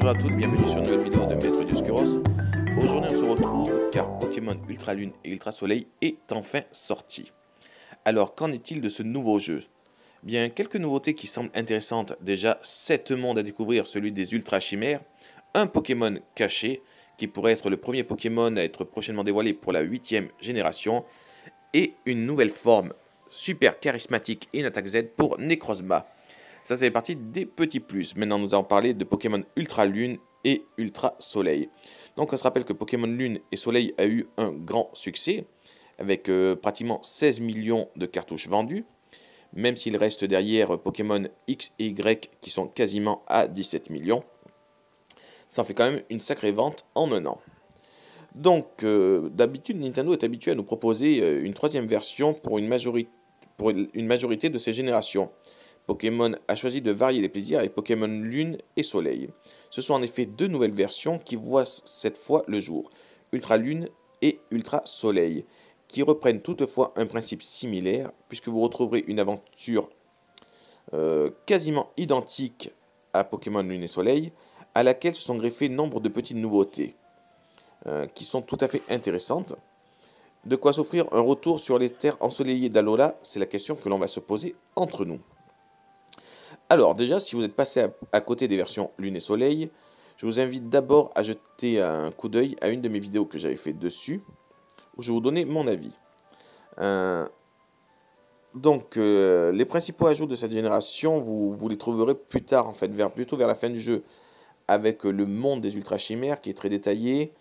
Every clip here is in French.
Bonjour à toutes, bienvenue sur une nouvelle vidéo de Maître Dioscuros. Aujourd'hui on se retrouve car Pokémon Ultra Lune et Ultra Soleil est enfin sorti. Alors qu'en est-il de ce nouveau jeu? Bien, quelques nouveautés qui semblent intéressantes. Déjà, 7 mondes à découvrir, celui des Ultra Chimères, un Pokémon caché, qui pourrait être le premier Pokémon à être prochainement dévoilé pour la 8ème génération, et une nouvelle forme super charismatique et une attaque Z pour Necrozma. Ça, c'est parti des petits plus. Maintenant, nous allons parler de Pokémon Ultra Lune et Ultra Soleil. Donc, on se rappelle que Pokémon Lune et Soleil a eu un grand succès, avec pratiquement 16 millions de cartouches vendues, même s'il reste derrière Pokémon X et Y qui sont quasiment à 17 millions. Ça en fait quand même une sacrée vente en un an. Donc, d'habitude, Nintendo est habitué à nous proposer une troisième version pour une majorité de ces générations. Pokémon a choisi de varier les plaisirs avec Pokémon Lune et Soleil. Ce sont en effet deux nouvelles versions qui voient cette fois le jour, Ultra Lune et Ultra Soleil, qui reprennent toutefois un principe similaire, puisque vous retrouverez une aventure quasiment identique à Pokémon Lune et Soleil, à laquelle se sont greffées nombre de petites nouveautés, qui sont tout à fait intéressantes. De quoi s'offrir un retour sur les terres ensoleillées d'Alola, c'est la question que l'on va se poser entre nous. Alors déjà, si vous êtes passé à côté des versions Lune et Soleil, je vous invite d'abord à jeter un coup d'œil à une de mes vidéos que j'avais fait dessus, où je vais vous donner mon avis. Les principaux ajouts de cette génération, vous les trouverez plus tard, en fait, plutôt vers la fin du jeu, avec le monde des Ultra Chimères qui est très détaillé,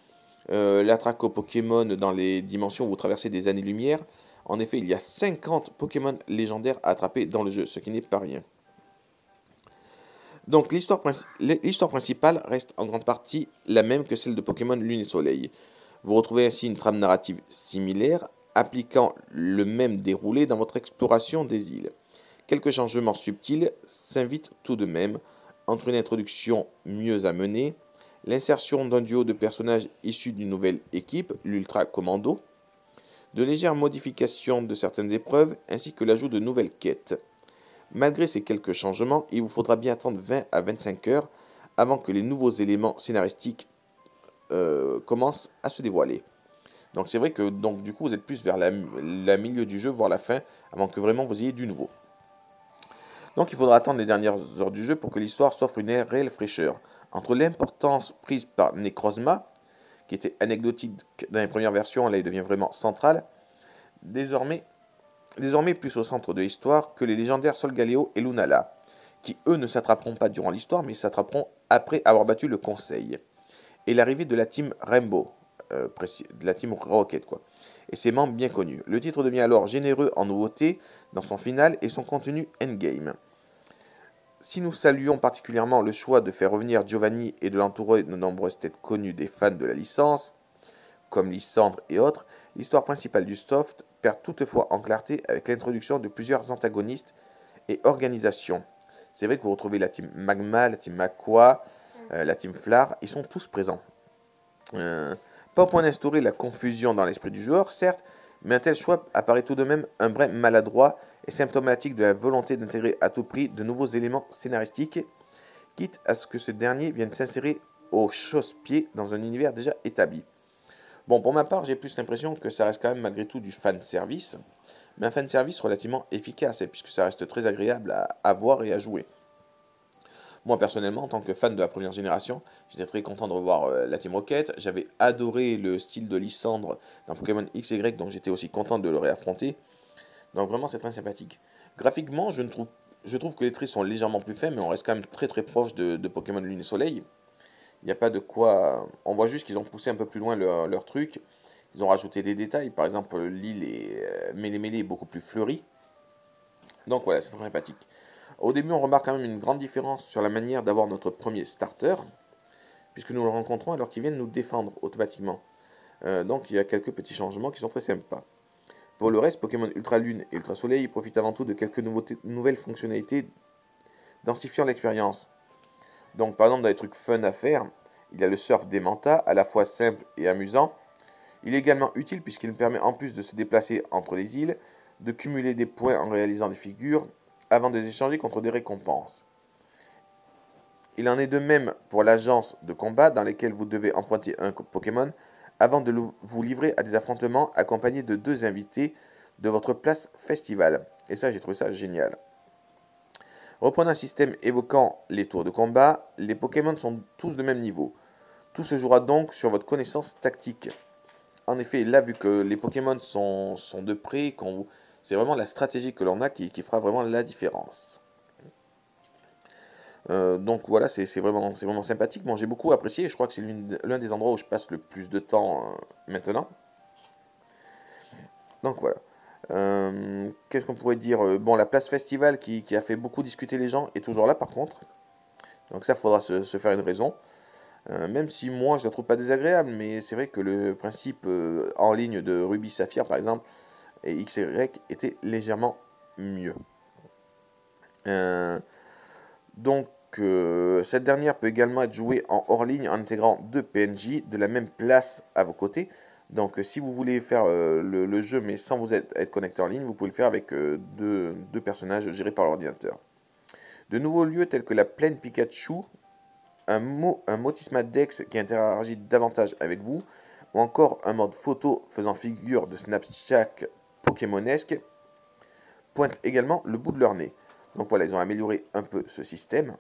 l'attraque aux Pokémon dans les dimensions où vous traversez des années-lumière. En effet, il y a 50 Pokémon légendaires à attraper dans le jeu, ce qui n'est pas rien. Donc l'histoire principale reste en grande partie la même que celle de Pokémon Lune et Soleil. Vous retrouvez ainsi une trame narrative similaire, appliquant le même déroulé dans votre exploration des îles. Quelques changements subtils s'invitent tout de même, entre une introduction mieux amenée, l'insertion d'un duo de personnages issus d'une nouvelle équipe, l'Ultra Commando, de légères modifications de certaines épreuves, ainsi que l'ajout de nouvelles quêtes. Malgré ces quelques changements, il vous faudra bien attendre 20 à 25 heures avant que les nouveaux éléments scénaristiques commencent à se dévoiler. Donc c'est vrai que du coup vous êtes plus vers la milieu du jeu, voire la fin, avant que vraiment vous ayez du nouveau. Donc il faudra attendre les dernières heures du jeu pour que l'histoire s'offre une réelle fraîcheur. Entre l'importance prise par Necrozma, qui était anecdotique dans les premières versions, là il devient vraiment central, désormais plus au centre de l'histoire que les légendaires Solgaleo et Lunala, qui eux ne s'attraperont pas durant l'histoire, mais s'attraperont après avoir battu le Conseil. Et l'arrivée de la team Rainbow, de la team Rocket, quoi, et ses membres bien connus. Le titre devient alors généreux en nouveautés dans son final et son contenu endgame. Si nous saluons particulièrement le choix de faire revenir Giovanni et de l'entourer de nombreuses têtes connues des fans de la licence, comme Lysandre et autres, l'histoire principale du soft perd toutefois en clarté avec l'introduction de plusieurs antagonistes et organisations. C'est vrai que vous retrouvez la team Magma, la team Aqua, la team Flar, ils sont tous présents. Pas au point d'instaurer la confusion dans l'esprit du joueur, certes, mais un tel choix apparaît tout de même un brin maladroit et symptomatique de la volonté d'intégrer à tout prix de nouveaux éléments scénaristiques, quitte à ce que ce dernier vienne s'insérer au chausse-pied dans un univers déjà établi. Bon, pour ma part, j'ai plus l'impression que ça reste quand même malgré tout du fan service, mais un fan service relativement efficace, puisque ça reste très agréable à voir et à jouer. Moi, personnellement, en tant que fan de la première génération, j'étais très content de revoir la Team Rocket. J'avais adoré le style de Lysandre dans Pokémon XY, donc j'étais aussi content de le réaffronter. Donc vraiment, c'est très sympathique. Graphiquement, je trouve que les traits sont légèrement plus faits, mais on reste quand même très très proche de Pokémon Lune et Soleil. Il n'y a pas de quoi. On voit juste qu'ils ont poussé un peu plus loin leur truc. Ils ont rajouté des détails. Par exemple, l'île est mêlée beaucoup plus fleurie. Donc voilà, c'est très sympathique. Au début, on remarque quand même une grande différence sur la manière d'avoir notre premier starter, puisque nous le rencontrons alors qu'il vient de nous défendre automatiquement. Donc il y a quelques petits changements qui sont très sympas. Pour le reste, Pokémon Ultra Lune et Ultra Soleil profitent avant tout de quelques nouvelles fonctionnalités densifiant l'expérience. Donc par exemple dans les trucs fun à faire, il y a le surf des mantas, à la fois simple et amusant. Il est également utile puisqu'il permet en plus de se déplacer entre les îles, de cumuler des points en réalisant des figures, avant de les échanger contre des récompenses. Il en est de même pour l'agence de combat dans laquelle vous devez emprunter un Pokémon avant de vous livrer à des affrontements accompagnés de 2 invités de votre place festival. Et ça, j'ai trouvé ça génial. Reprenant un système évoquant les tours de combat, les Pokémon sont tous de même niveau. Tout se jouera donc sur votre connaissance tactique. En effet, là, vu que les Pokémon sont de près, c'est vraiment la stratégie que l'on a qui fera vraiment la différence. Donc voilà, c'est vraiment sympathique. Moi, j'ai beaucoup apprécié. Je crois que c'est l'un des endroits où je passe le plus de temps maintenant. Donc voilà. Qu'est-ce qu'on pourrait dire? Bon, la place festival qui a fait beaucoup discuter les gens est toujours là par contre. Donc ça, faudra se faire une raison. Même si moi, je la trouve pas désagréable, mais c'est vrai que le principe en ligne de Ruby Saphir, par exemple, et XY était légèrement mieux. Euh, donc, cette dernière peut également être jouée en hors ligne en intégrant 2 PNJ de la même place à vos côtés. Donc, si vous voulez faire le jeu mais sans vous être connecté en ligne, vous pouvez le faire avec deux personnages gérés par l'ordinateur. De nouveaux lieux tels que la plaine Pikachu, un Motisma Dex qui interagit davantage avec vous, ou encore un mode photo faisant figure de Snapchat pokémonesque, pointent également le bout de leur nez. Donc voilà, ils ont amélioré un peu ce système.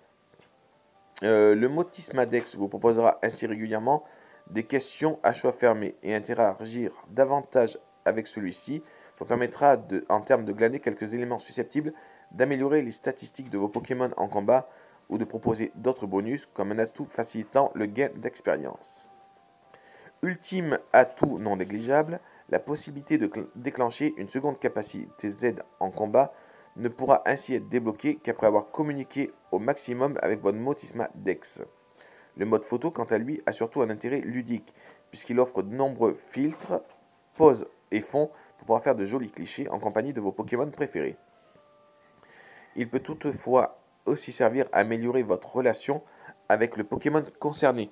Le Motisma Dex vous proposera ainsi régulièrement des questions à choix fermé et interagir davantage avec celui-ci vous permettra en termes de glaner quelques éléments susceptibles d'améliorer les statistiques de vos Pokémon en combat ou de proposer d'autres bonus comme un atout facilitant le gain d'expérience. Ultime atout non négligeable, la possibilité de déclencher une seconde capacité Z en combat ne pourra ainsi être débloquée qu'après avoir communiqué au maximum avec votre Motisma Dex. Le mode photo, quant à lui, a surtout un intérêt ludique, puisqu'il offre de nombreux filtres, poses et fonds pour pouvoir faire de jolis clichés en compagnie de vos Pokémon préférés. Il peut toutefois aussi servir à améliorer votre relation avec le Pokémon concerné.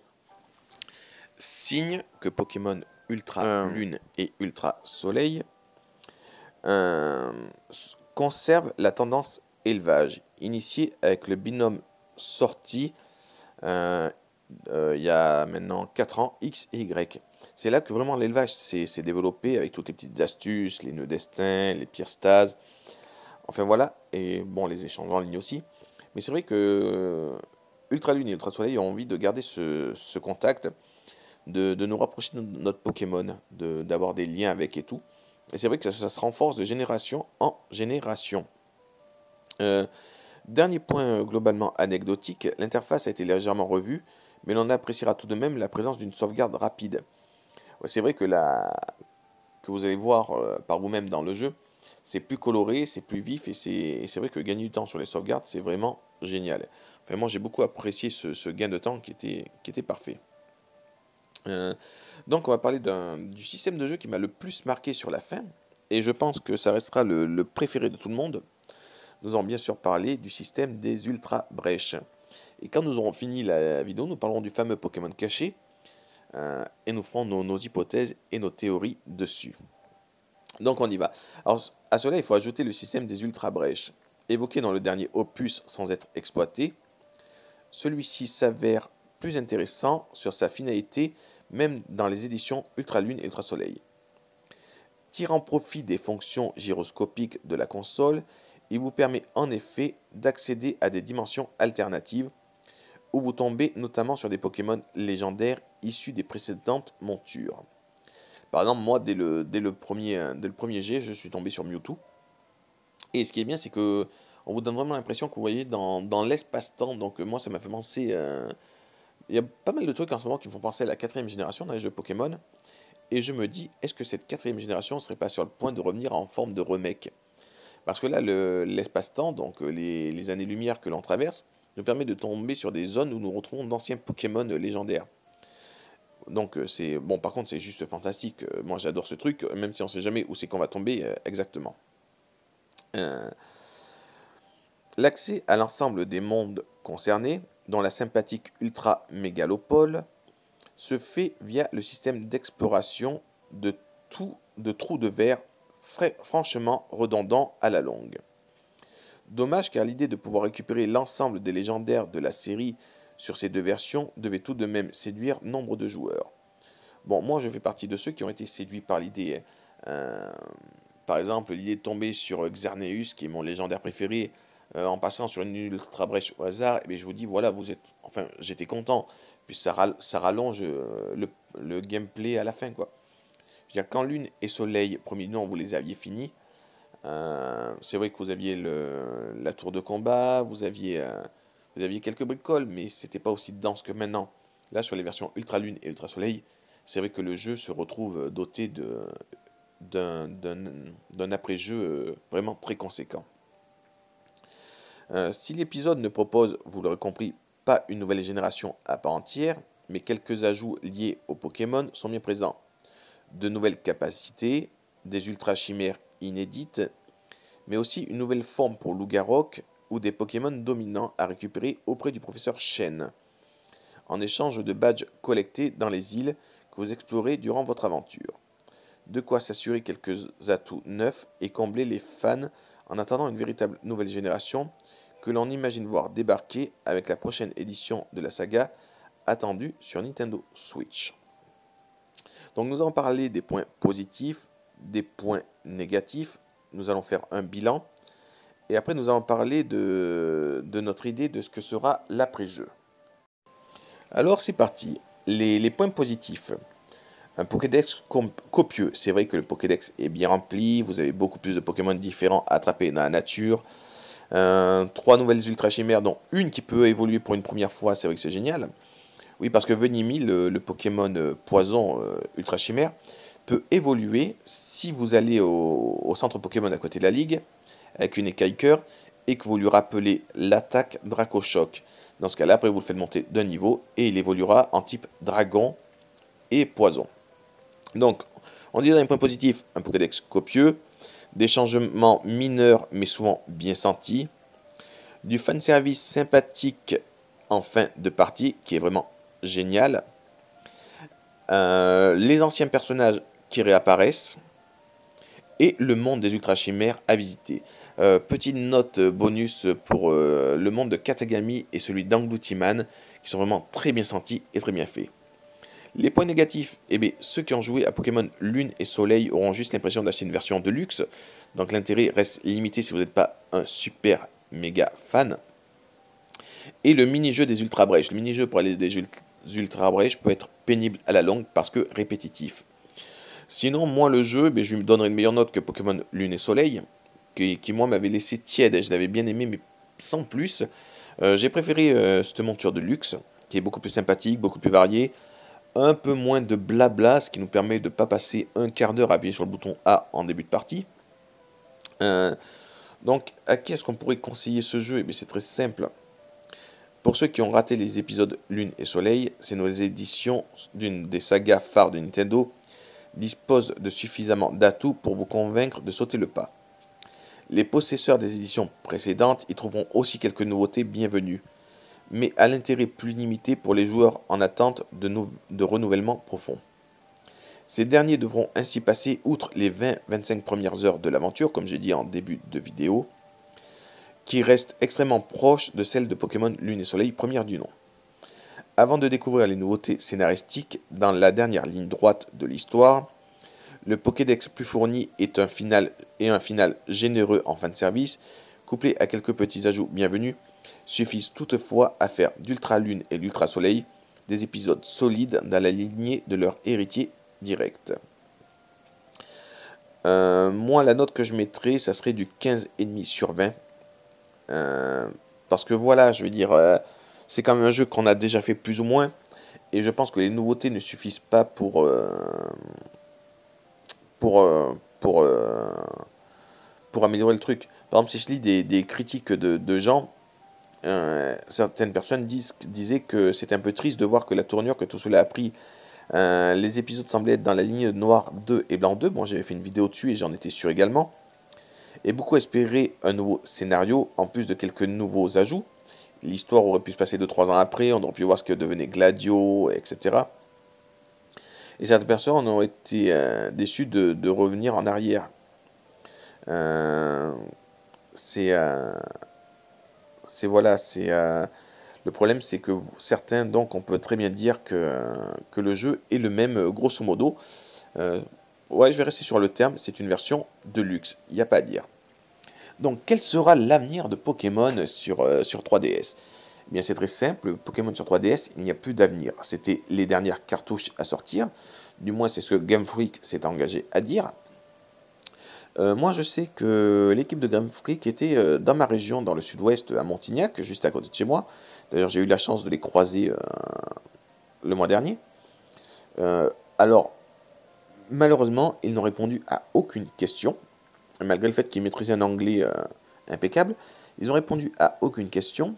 Signe que Pokémon Ultra Lune et Ultra Soleil euh, conservent la tendance élevage, initiée avec le binôme sorti euh, il y a maintenant 4 ans, X et Y. C'est là que vraiment l'élevage s'est développé avec toutes les petites astuces, les nœuds destin, les pires stases, enfin voilà, et bon, les échanges en ligne aussi. Mais c'est vrai que Ultra Lune et Ultra Soleil ont envie de garder ce contact, de nous rapprocher de notre Pokémon, d'avoir des liens avec et tout. Et c'est vrai que ça se renforce de génération en génération. Euh, Dernier point globalement anecdotique, l'interface a été légèrement revue, mais l'on appréciera tout de même la présence d'une sauvegarde rapide. Ouais, c'est vrai que vous allez voir par vous-même dans le jeu, c'est plus coloré, c'est plus vif, et c'est vrai que gagner du temps sur les sauvegardes, c'est vraiment génial. Enfin, moi j'ai beaucoup apprécié ce gain de temps qui était parfait. Euh, donc on va parler du système de jeu qui m'a le plus marqué sur la fin, et je pense que ça restera le préféré de tout le monde. Nous allons bien sûr parler du système des ultra brèches. Et quand nous aurons fini la vidéo, nous parlerons du fameux Pokémon caché et nous ferons nos hypothèses et nos théories dessus. Donc on y va. Alors à cela, il faut ajouter le système des ultra brèches. Évoqué dans le dernier opus sans être exploité, celui-ci s'avère plus intéressant sur sa finalité, même dans les éditions Ultra Lune et Ultra Soleil. Tirant profit des fonctions gyroscopiques de la console, il vous permet en effet d'accéder à des dimensions alternatives où vous tombez notamment sur des Pokémon légendaires issus des précédentes montures. Par exemple, moi, dès le premier jet, je suis tombé sur Mewtwo. Et ce qui est bien, c'est que on vous donne vraiment l'impression que vous voyez dans l'espace-temps. Donc moi, ça m'a fait penser... il y a pas mal de trucs en ce moment qui me font penser à la 4ème génération dans les jeux Pokémon. Et je me dis, est-ce que cette 4ème génération ne serait pas sur le point de revenir en forme de remake? Parce que là, l'espace-temps, donc les années-lumière que l'on traverse, nous permet de tomber sur des zones où nous retrouvons d'anciens Pokémon légendaires. Donc c'est bon, par contre c'est juste fantastique. Moi j'adore ce truc, même si on sait jamais où c'est qu'on va tomber exactement. Euh, L'accès à l'ensemble des mondes concernés, dont la sympathique Ultra Mégalopole, se fait via le système d'exploration de trous de verre franchement redondant à la longue. Dommage car l'idée de pouvoir récupérer l'ensemble des légendaires de la série sur ces deux versions devait tout de même séduire nombre de joueurs. Bon, moi je fais partie de ceux qui ont été séduits par l'idée. Par exemple, l'idée de tomber sur Xerneas, qui est mon légendaire préféré, en passant sur une ultra brèche au hasard, et bien je vous dis, voilà, vous êtes. Enfin, j'étais content, puis ça rallonge le gameplay à la fin, quoi. Je veux dire, quand Lune et Soleil, premier nom, vous les aviez finis, c'est vrai que vous aviez la tour de combat, vous aviez quelques bricoles, mais c'était pas aussi dense que maintenant. Là, sur les versions Ultra Lune et Ultra Soleil, c'est vrai que le jeu se retrouve doté d'un après-jeu vraiment très conséquent. Si l'épisode ne propose, vous l'aurez compris, pas une nouvelle génération à part entière, mais quelques ajouts liés aux Pokémon sont bien présents. De nouvelles capacités, des ultra chimères inédites, mais aussi une nouvelle forme pour Lougarok ou des Pokémon dominants à récupérer auprès du professeur Shen, en échange de badges collectés dans les îles que vous explorez durant votre aventure. De quoi s'assurer quelques atouts neufs et combler les fans en attendant une véritable nouvelle génération que l'on imagine voir débarquer avec la prochaine édition de la saga attendue sur Nintendo Switch. Donc nous allons parler des points positifs, des points négatifs, nous allons faire un bilan et après nous allons parler de notre idée de ce que sera l'après-jeu. Alors c'est parti, les points positifs. Un Pokédex copieux, c'est vrai que le Pokédex est bien rempli, vous avez beaucoup plus de Pokémon différents à attraper dans la nature. 3 nouvelles ultra chimères, dont une qui peut évoluer pour une première fois, c'est vrai que c'est génial. Oui, parce que Venimi, le Pokémon poison ultra chimère, peut évoluer si vous allez au centre Pokémon à côté de la ligue, avec une écaille cœur, et que vous lui rappelez l'attaque Draco Choc. Dans ce cas-là, après vous le faites monter d'un niveau, et il évoluera en type dragon et poison. Donc, on dit dans les points positifs, un Pokédex copieux, des changements mineurs mais souvent bien sentis, du fanservice sympathique en fin de partie qui est vraiment génial, les anciens personnages qui réapparaissent et le monde des ultra chimères à visiter. Petite note bonus pour le monde de Katagami et celui d'Angloutiman qui sont vraiment très bien sentis et très bien faits. Les points négatifs, eh bien, ceux qui ont joué à Pokémon Lune et Soleil auront juste l'impression d'acheter une version de luxe, donc l'intérêt reste limité si vous n'êtes pas un super méga fan. Et le mini-jeu des Ultra Brèches. Le mini-jeu pour aller des Ultra Brèches peut être pénible à la longue parce que répétitif. Sinon, moi, le jeu, ben, je lui donnerai une meilleure note que Pokémon Lune et Soleil, qui moi, m'avait laissé tiède. Je l'avais bien aimé, mais sans plus. J'ai préféré cette monture de luxe, qui est beaucoup plus sympathique, beaucoup plus variée. Un peu moins de blabla, ce qui nous permet de ne pas passer un quart d'heure à appuyer sur le bouton A en début de partie. Donc, à qui est-ce qu'on pourrait conseiller ce jeu? Eh bien, c'est très simple. Pour ceux qui ont raté les épisodes Lune et Soleil, ces nouvelles éditions d'une des sagas phares de Nintendo disposent de suffisamment d'atouts pour vous convaincre de sauter le pas. Les possesseurs des éditions précédentes y trouveront aussi quelques nouveautés bienvenues, mais à l'intérêt plus limité pour les joueurs en attente de renouvellement profond. Ces derniers devront ainsi passer outre les 20-25 premières heures de l'aventure, comme j'ai dit en début de vidéo, qui restent extrêmement proches de celles de Pokémon Lune et Soleil, première du nom. Avant de découvrir les nouveautés scénaristiques dans la dernière ligne droite de l'histoire, le Pokédex plus fourni est un final généreux en fin de service, couplé à quelques petits ajouts bienvenus, suffisent toutefois à faire d'Ultra Lune et d'Ultra Soleil des épisodes solides dans la lignée de leur héritier direct. Moi, la note que je mettrais, ça serait du 15,5 sur 20. Parce que voilà, je veux dire, c'est quand même un jeu qu'on a déjà fait plus ou moins, et je pense que les nouveautés ne suffisent pas pour, euh, pour, euh, pour améliorer le truc. Par exemple, si je lis des critiques de gens, certaines personnes disaient que c'était un peu triste de voir que la tournure que tout cela a pris, les épisodes semblaient être dans la ligne noir 2 et blanc 2. Bon, j'avais fait une vidéo dessus et j'en étais sûr également. Et beaucoup espéraient un nouveau scénario en plus de quelques nouveaux ajouts. L'histoire aurait pu se passer 2-3 ans après, on aurait pu voir ce que devenait Gladio, etc. Et certaines personnes ont été déçues de revenir en arrière. Euh, c'est voilà, c'est Le problème, c'est que certains, donc, on peut très bien dire que le jeu est le même, grosso modo. Euh, ouais, je vais rester sur le terme, c'est une version de luxe, il n'y a pas à dire. Donc, quel sera l'avenir de Pokémon sur 3DS? Eh bien, c'est très simple, Pokémon sur 3DS, il n'y a plus d'avenir. C'était les dernières cartouches à sortir, du moins c'est ce que Game Freak s'est engagé à dire. Moi, je sais que l'équipe de Game Freak était dans ma région, dans le sud-ouest, à Montignac, juste à côté de chez moi. D'ailleurs, j'ai eu la chance de les croiser le mois dernier. Euh, alors, malheureusement, ils n'ont répondu à aucune question, malgré le fait qu'ils maîtrisaient un anglais impeccable. Ils ont répondu à aucune question.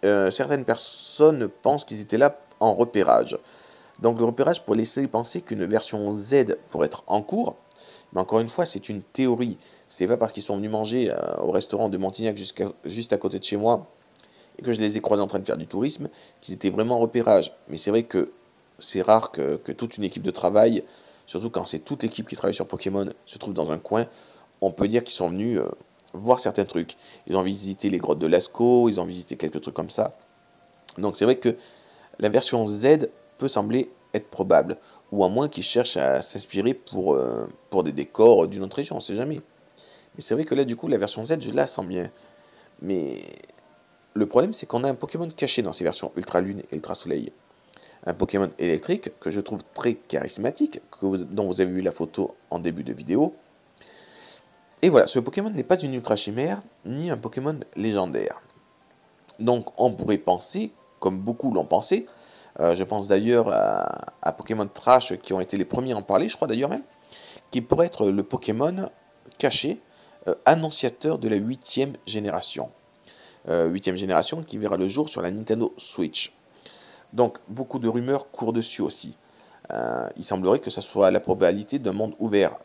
Certaines personnes pensent qu'ils étaient là en repérage. Donc le repérage pour laisser penser qu'une version Z pourrait être en cours. Mais encore une fois, c'est une théorie. C'est pas parce qu'ils sont venus manger au restaurant de Montignac juste à côté de chez moi et que je les ai croisés en train de faire du tourisme qu'ils étaient vraiment en repérage. Mais c'est vrai que c'est rare que toute une équipe de travail, surtout quand c'est toute l'équipe qui travaille sur Pokémon, se trouve dans un coin. On peut dire qu'ils sont venus voir certains trucs. Ils ont visité les grottes de Lascaux, ils ont visité quelques trucs comme ça. Donc c'est vrai que la version Z peut sembler être probable, ou à moins qu'ils cherchent à s'inspirer pour des décors d'une autre région, on sait jamais. Mais c'est vrai que là, du coup, la version Z, je la sens bien. Mais le problème, c'est qu'on a un Pokémon caché dans ces versions Ultra Lune et Ultra Soleil. Un Pokémon électrique que je trouve très charismatique, dont vous avez vu la photo en début de vidéo. Et voilà, ce Pokémon n'est pas une Ultra Chimère, ni un Pokémon légendaire. Donc on pourrait penser, comme beaucoup l'ont pensé, je pense d'ailleurs à Pokémon Trash qui ont été les premiers à en parler, je crois d'ailleurs même, qui pourrait être le Pokémon caché, annonciateur de la 8e génération. 8e génération qui verra le jour sur la Nintendo Switch. Donc beaucoup de rumeurs courent dessus aussi. Il semblerait que ça soit la probabilité d'un monde ouvert.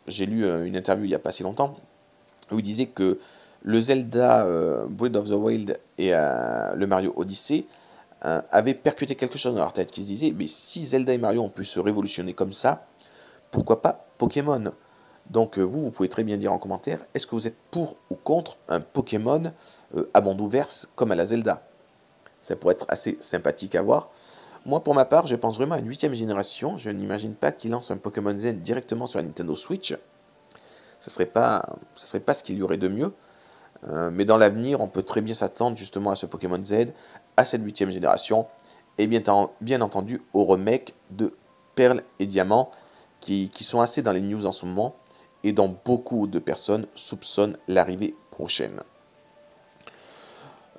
J'ai lu une interview il n'y a pas si longtemps où il disait que le Zelda Breath of the Wild et le Mario Odyssey avaient percuté quelque chose dans leur tête, qui se disait, mais si Zelda et Mario ont pu se révolutionner comme ça, pourquoi pas Pokémon? Donc vous pouvez très bien dire en commentaire, est-ce que vous êtes pour ou contre un Pokémon à monde ouvert comme à la Zelda? Ça pourrait être assez sympathique à voir. Moi, pour ma part, je pense vraiment à une 8e génération. Je n'imagine pas qu'ils lancent un Pokémon Z directement sur la Nintendo Switch. Ce serait pas ce qu'il y aurait de mieux. Mais dans l'avenir, on peut très bien s'attendre justement à ce Pokémon Z, à cette 8e génération, et bien entendu au remake de Perle et Diamant, qui sont assez dans les news en ce moment, et dont beaucoup de personnes soupçonnent l'arrivée prochaine.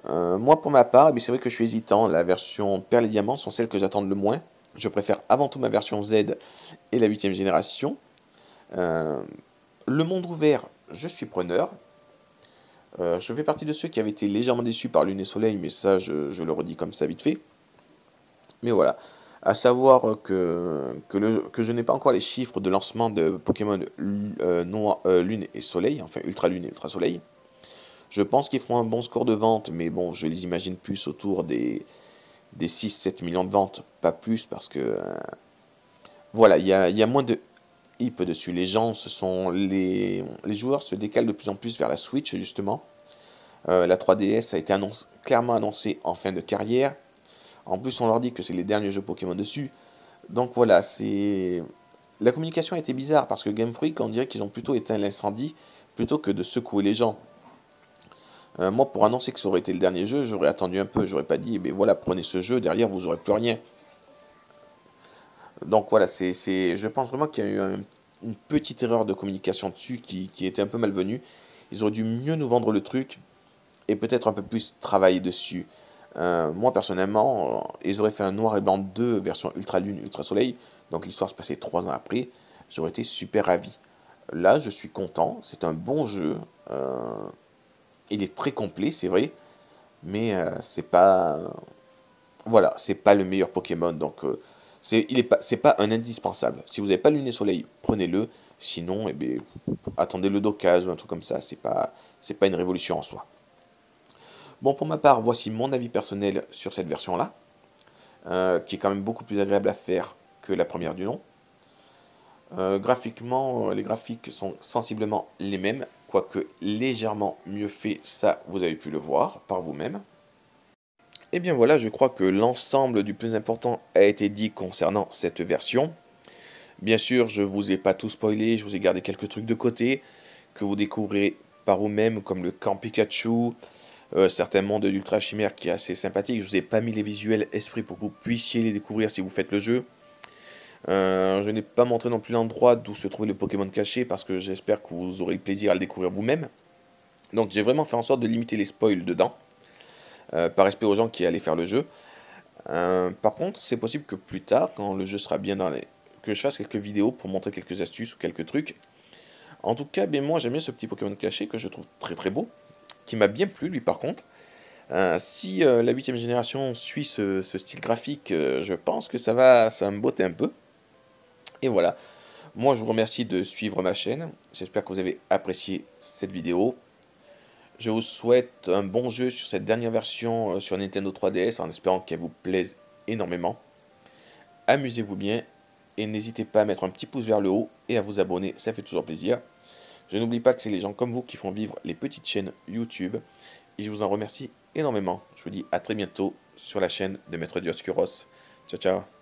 Moi, pour ma part, c'est vrai que je suis hésitant. La version Perle et Diamant sont celles que j'attends le moins. Je préfère avant tout ma version Z et la 8e génération. Euh, le monde ouvert, je suis preneur. Je fais partie de ceux qui avaient été légèrement déçus par Lune et Soleil, mais ça, je le redis comme ça vite fait. Mais voilà. À savoir que je n'ai pas encore les chiffres de lancement de Pokémon Lune et Soleil, enfin Ultra Lune et Ultra Soleil. Je pense qu'ils feront un bon score de vente, mais bon, je les imagine plus autour des 6-7 millions de ventes, pas plus, parce que voilà, il y a moins de hype dessus. Les joueurs se décalent de plus en plus vers la Switch, justement. La 3DS a été clairement annoncée en fin de carrière. En plus, on leur dit que c'est les derniers jeux Pokémon dessus. Donc voilà, la communication a été bizarre parce que Game Freak, on dirait qu'ils ont plutôt éteint l'incendie plutôt que de secouer les gens. Moi, pour annoncer que ça aurait été le dernier jeu, j'aurais attendu un peu. J'aurais pas dit, mais voilà, prenez ce jeu, derrière vous aurez plus rien. Donc voilà, je pense vraiment qu'il y a eu une petite erreur de communication dessus qui était un peu malvenue. Ils auraient dû mieux nous vendre le truc et peut-être un peu plus travailler dessus. Moi personnellement, ils auraient fait un noir et blanc 2 version Ultra Lune, Ultra Soleil, donc l'histoire se passait 3 ans après, j'aurais été super ravi. Là, je suis content, c'est un bon jeu, il est très complet, c'est vrai, mais voilà, c'est pas le meilleur Pokémon, donc c'est pas un indispensable. Si vous n'avez pas Lune et Soleil, prenez-le, sinon, attendez-le d'occasion ou un truc comme ça, c'est pas une révolution en soi. Bon, pour ma part, voici mon avis personnel sur cette version-là, qui est quand même beaucoup plus agréable à faire que la première du nom. Graphiquement, les graphiques sont sensiblement les mêmes, quoique légèrement mieux fait, ça vous avez pu le voir par vous-même. Et bien voilà, je crois que l'ensemble du plus important a été dit concernant cette version. Bien sûr, je vous ai pas tout spoilé, je vous ai gardé quelques trucs de côté que vous découvrirez par vous-même, comme le camp Pikachu, certains mondes d'Ultra Chimère qui est assez sympathique. Je vous ai pas mis les visuels esprit pour que vous puissiez les découvrir si vous faites le jeu. Je n'ai pas montré non plus l'endroit d'où se trouvait le Pokémon caché parce que j'espère que vous aurez le plaisir à le découvrir vous-même. Donc j'ai vraiment fait en sorte de limiter les spoils dedans, par respect aux gens qui allaient faire le jeu. Par contre, c'est possible que plus tard, quand le jeu sera bien dans les... que je fasse quelques vidéos pour montrer quelques astuces ou quelques trucs. En tout cas, bien moi j'aime bien ce petit Pokémon caché que je trouve très très beau, qui m'a bien plu lui par contre. Si la 8ème génération suit ce style graphique, je pense que ça va me botter un peu. Et voilà, moi je vous remercie de suivre ma chaîne, j'espère que vous avez apprécié cette vidéo. Je vous souhaite un bon jeu sur cette dernière version sur Nintendo 3DS en espérant qu'elle vous plaise énormément. Amusez-vous bien et n'hésitez pas à mettre un petit pouce vers le haut et à vous abonner, ça fait toujours plaisir. Je n'oublie pas que c'est les gens comme vous qui font vivre les petites chaînes YouTube et je vous en remercie énormément. Je vous dis à très bientôt sur la chaîne de Maître Dioscuros. Ciao ciao.